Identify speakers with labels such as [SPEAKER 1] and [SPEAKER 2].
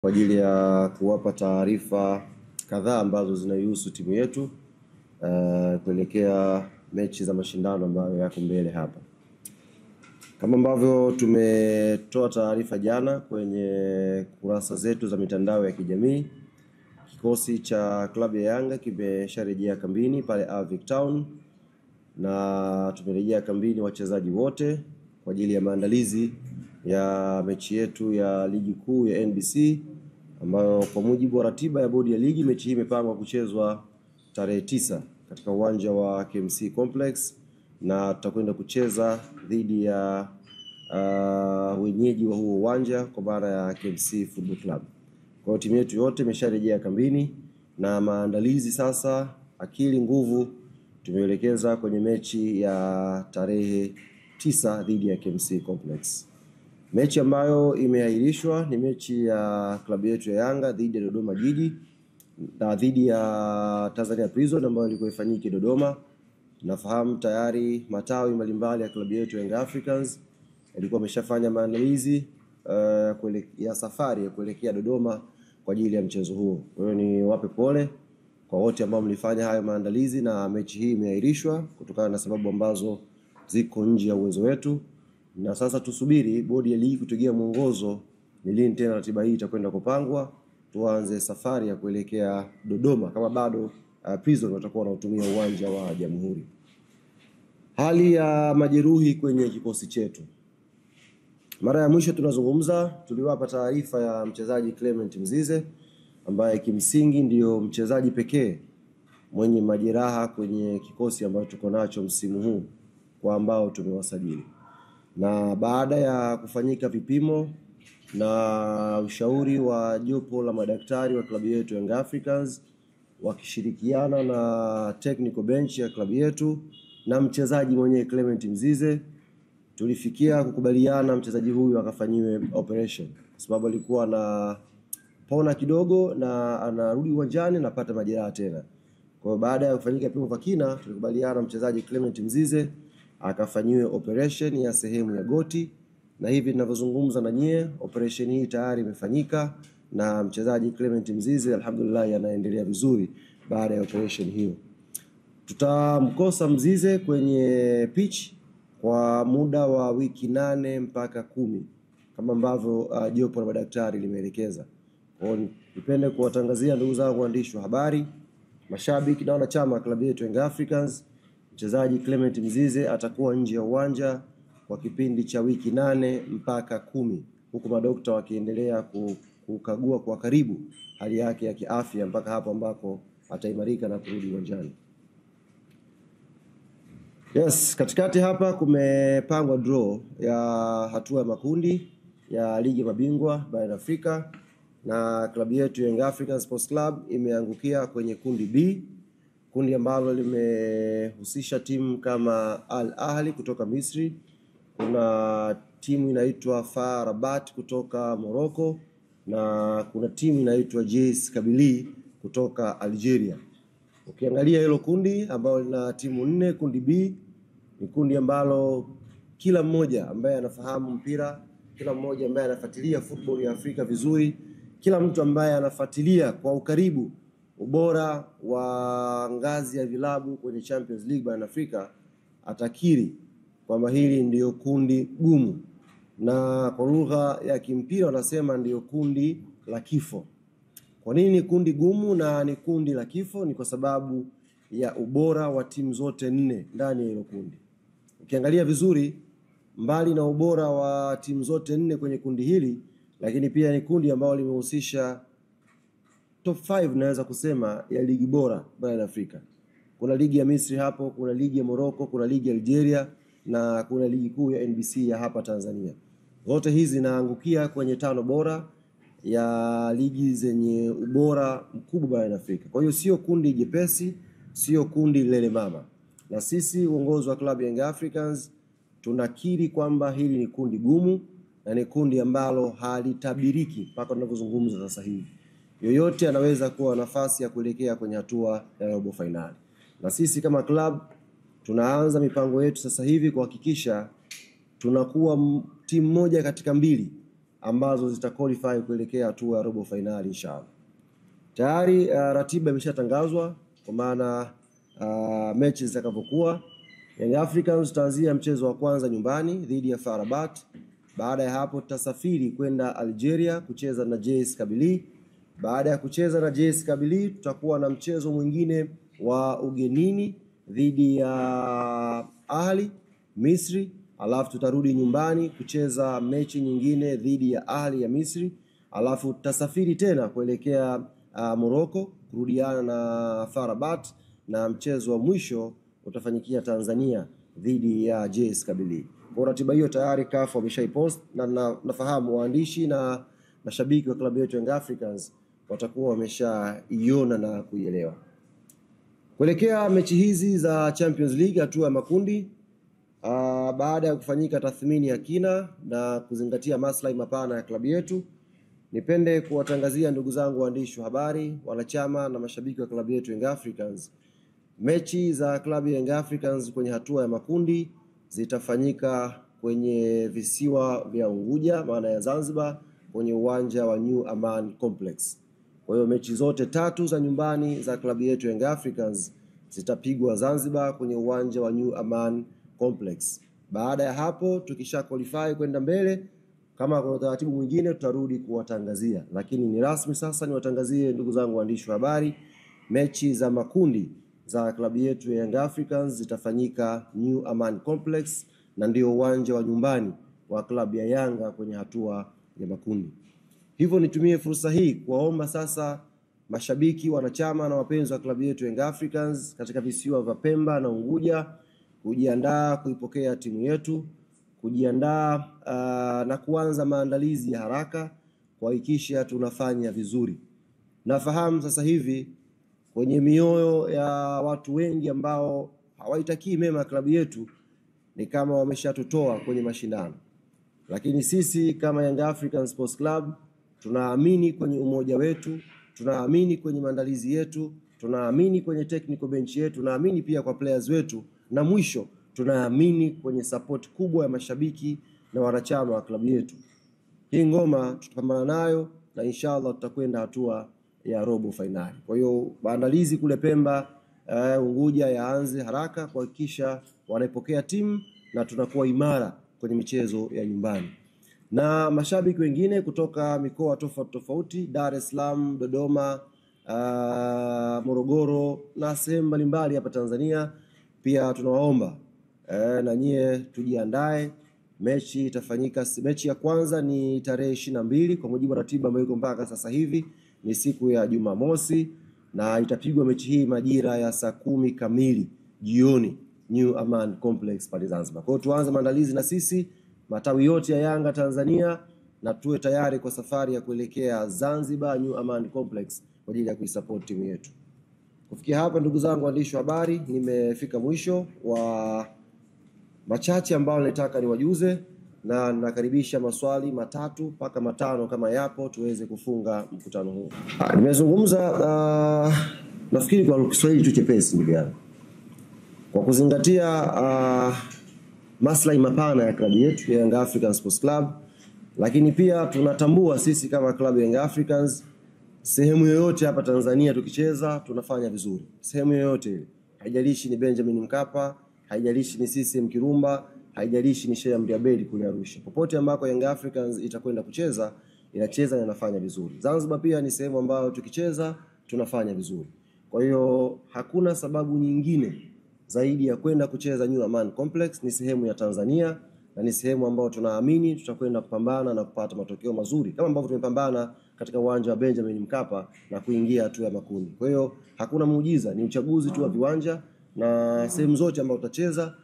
[SPEAKER 1] kwa ajili ya kuwapa taarifa kadhaa ambazo zinahusu timu yetu kuelekea mechi za mashindano ambayo yako mbele hapa. Kama ambavyo tumetoa taarifa jana kwenye kurasa zetu za mitandao ya kijamii, kikosi cha klabu ya Yanga kimesharejea kambini pale Avic Town, na tumerejea kambini wachezaji wote kwa ajili ya maandalizi ya mechi yetu ya ligi kuu ya NBC, ambayo kwa mujibu wa ratiba ya bodi ya ligi mechi hii imepangwa kuchezwa tarehe 9 katika uwanja wa KMC Complex, na tutakwenda kucheza dhidi ya wenyeji wa huo uwanja kwa maana ya KMC Football Club. Kwa hiyo timu yetu yote imesharejea kambini na maandalizi sasa, akili nguvu tumeelekeza kwenye mechi ya tarehe 9 dhidi ya KMC Complex. Mechi ambayo imeahirishwa ni mechi ya klabu yetu ya Yanga dhidi ya Dodoma Jiji na dhidi ya Tanzania Prison ambayo ilikuwa ifanyike Dodoma. Tunafahamu tayari matawi mbalimbali ya klabu yetu Young Africans ilikuwa ameshafanya maandalizi ya safari ya kuelekea Dodoma kwa ajili ya mchezo huo. Kwa hiyo ni wape pole kwa wote ambao mlifanya hayo maandalizi, na mechi hii imeahirishwa kutokana na sababu ambazo ziko nje ya uwezo wetu. Na sasa tusubiri bodi ya ligi kutugia mwongozo ni lini tena ratiba hii itakwenda kupangwa, tuanze safari ya kuelekea Dodoma kama bado Prison watakuwa wanatumia uwanja wa Jamhuri. Hali ya majeruhi kwenye kikosi chetu. Mara ya mwisho tunazungumza tuliwapa taarifa ya mchezaji Clement Mzize ambaye kimsingi ndio mchezaji pekee mwenye majeraha kwenye kikosi ambacho tuko nacho msimu huu kwa ambao tumewasajili. Na baada ya kufanyika vipimo na ushauri wa jopo la madaktari wa klabu yetu Young Africans wakishirikiana na technical bench ya klabu yetu na mchezaji mwenye Clement Mzize, tulifikia kukubaliana mchezaji huyu akafanyiwe operation kwa sababu alikuwa na pona kidogo na anarudi uwanjani na pata majeraha tena. Kwa baada ya kufanyika vipimo vya kina, tulikubaliana mchezaji Clement Mzize akafanyiwe operation ya sehemu ya goti, na hivi ninavyozungumza na nyie operation hii tayari imefanyika na mchezaji Clement Mzize alhamdulillah anaendelea vizuri baada ya operation hiyo. Tutamkosa Mzize kwenye pitch kwa muda wa wiki 8 mpaka 10 kama ambavyo jopo la madaktari limeelekeza. Kwa hiyo nipende kuwatangazia ndugu zangu waandishi wa habari, mashabiki na wanachama wa klabu yetu Young Africans, mchezaji Clement Mzize atakuwa nje ya uwanja kwa kipindi cha wiki 8 mpaka 10, huku madokta wakiendelea kukagua kwa karibu hali yake ya kiafya mpaka hapo ambako ataimarika na kurudi uwanjani. Yes, katikati hapa kumepangwa draw ya hatua ya makundi ya ligi mabingwa barani Afrika, na klabu yetu Young Africans Sports Club imeangukia kwenye kundi B, kundi ambalo limehusisha timu kama Al Ahly kutoka Misri, kuna timu inaitwa FAR Rabat kutoka Morocco, na kuna timu inaitwa JS Kabylie kutoka Algeria. Ukiangalia hilo kundi ambalo lina timu 4, kundi B ni kundi ambalo kila mmoja ambaye anafahamu mpira, kila mmoja ambaye anafuatilia football ya Afrika vizuri, kila mtu ambaye anafuatilia kwa ukaribu ubora wa ngazi ya vilabu kwenye Champions League barani Afrika atakiri kwamba hili ndio kundi gumu, na kwa lugha ya kimpira wanasema ndio kundi la kifo. Kwa nini kundi gumu na ni kundi la kifo? Ni kwa sababu ya ubora wa timu zote 4 ndani ya hilo kundi. Ukiangalia vizuri, mbali na ubora wa timu zote 4 kwenye kundi hili, lakini pia ni kundi ambalo limehusisha top 5 naweza kusema ya ligi bora barani Afrika. Kuna ligi ya Misri hapo, kuna ligi ya Morocco, kuna ligi ya Algeria na kuna ligi kuu ya NBC ya hapa Tanzania. Zote hizi zinaangukia kwenye 5 bora ya ligi zenye ubora mkubwa barani Afrika. Kwa hiyo sio kundi jepesi, sio kundi lele mama. Na sisi uongozi wa klabu Young Africans tunakiri kwamba hili ni kundi gumu na ni kundi ambalo halitabiriki mpaka tunapozungumza sasa hivi. Yoyote anaweza kuwa nafasi ya kuelekea kwenye hatua ya robo finali. Na sisi kama club tunaanza mipango yetu sasa hivi kuhakikisha tunakuwa timu moja katika 2 ambazo zitaqualify kuelekea hatua ya robo finali inshallah. Tayari ratiba imeshatangazwa kwa maana mechi zitakavyokuwa. Young Africans tutaanzia mchezo wa kwanza nyumbani dhidi ya FAR Rabat. Baada ya hapo tutasafiri kwenda Algeria kucheza na JS Kabylie. Baada ya kucheza na JS Kabylie tutakuwa na mchezo mwingine wa ugenini dhidi ya Ahli Misri, alafu tutarudi nyumbani kucheza mechi nyingine dhidi ya Ahli ya Misri, alafu tutasafiri tena kuelekea Morocco kurudiana na FAR Rabat, na mchezo wa mwisho utafanyikia Tanzania dhidi ya JS Kabylie. Kwa ratiba hiyo tayari CAF wameshaipost na nafahamu waandishi na mashabiki wa klabu yetu Young Africans watakuwa wameshaiona na kuielewa. Kuelekea mechi hizi za Champions League hatua ya makundi, baada ya kufanyika tathmini ya kina na kuzingatia maslahi mapana ya klabu yetu, nipende kuwatangazia ndugu zangu waandishi wa habari, wanachama na mashabiki wa klabu yetu Young Africans, mechi za klabu ya Young Africans kwenye hatua ya makundi zitafanyika kwenye visiwa vya Unguja, maana ya Zanzibar, kwenye uwanja wa New Aman Complex. Kwa hiyo mechi zote tatu za nyumbani za klabu yetu Young Africans zitapigwa Zanzibar kwenye uwanja wa New Aman Complex. Baada ya hapo tukisha qualify kwenda mbele, kama kuna taratibu mwingine tutarudi kuwatangazia, lakini ni rasmi sasa niwatangazie ndugu zangu waandishi wa habari, mechi za makundi za klabu yetu Young Africans zitafanyika New Aman Complex, na ndio uwanja wa nyumbani wa klabu ya Yanga kwenye hatua ya makundi. Hivyo nitumie fursa hii kuwaomba sasa mashabiki, wanachama na wapenzi wa klabu yetu Young Africans katika visiwa vya Pemba na Unguja kujiandaa kuipokea timu yetu, kujiandaa na kuanza maandalizi ya haraka kuhakikisha tunafanya vizuri. Nafahamu sasa hivi kwenye mioyo ya watu wengi ambao hawaitakii mema klabu yetu ni kama wameshatutoa kwenye mashindano, lakini sisi kama Young African Sports Club tunaamini kwenye umoja wetu, tunaamini kwenye maandalizi yetu, tunaamini kwenye technical bench yetu, tunaamini pia kwa players wetu, na mwisho tunaamini kwenye support kubwa ya mashabiki na wanachama wa klabu yetu. Hii ngoma tutapambana nayo na inshallah tutakwenda hatua ya robo finali. Kwa hiyo maandalizi kule Pemba, Unguja yaanze haraka kuhakikisha wanaipokea timu na tunakuwa imara kwenye michezo ya nyumbani. Na mashabiki wengine kutoka mikoa tofauti tofauti, Dar es Salaam, Dodoma, Morogoro na sehemu mbalimbali hapa Tanzania, pia tunawaomba na nyie tujiandae. Mechi itafanyika, mechi ya kwanza ni tarehe 22 kwa mujibu wa ratiba ambayo iko mpaka sasa hivi, ni siku ya Jumamosi, na itapigwa mechi hii majira ya saa 10 kamili jioni New Aman Complex pale Zanzibar. Kwa hiyo tuanze maandalizi na sisi matawi yote ya Yanga Tanzania, na tuwe tayari kwa safari ya kuelekea Zanzibar New Aman Complex kwa ajili ya kuisupport timu yetu. Kufikia hapa ndugu zangu waandishi wa habari, nimefika mwisho wa machache ambao nataka niwajuze, na nakaribisha maswali 3 mpaka 5 kama yapo tuweze kufunga mkutano huu. Nimezungumza nafikiri kwa Kiswahili tu chepesi ndugu yangu, kwa kuzingatia maslahi mapana ya klabu yetu ya Young African Sports Club, lakini pia tunatambua sisi kama klabu ya Young Africans sehemu yoyote hapa Tanzania tukicheza tunafanya vizuri. Sehemu yoyote, haijalishi ni Benjamin Mkapa, haijalishi ni CCM Kirumba, haijalishi ni Sheikh Amri Abeid kule Arusha. Popote ambako Young Africans itakwenda kucheza, inacheza na inafanya vizuri. Zanzibar pia ni sehemu ambayo tukicheza tunafanya vizuri. Kwa hiyo hakuna sababu nyingine zaidi ya kwenda kucheza New Aman Complex. Ni sehemu ya Tanzania na ni sehemu ambayo tunaamini tutakwenda kupambana na kupata matokeo mazuri kama ambavyo tumepambana katika uwanja wa Benjamin Mkapa na kuingia hatua ya makundi. Kwa hiyo hakuna muujiza, ni uchaguzi tu wa viwanja na sehemu zote ambazo tutacheza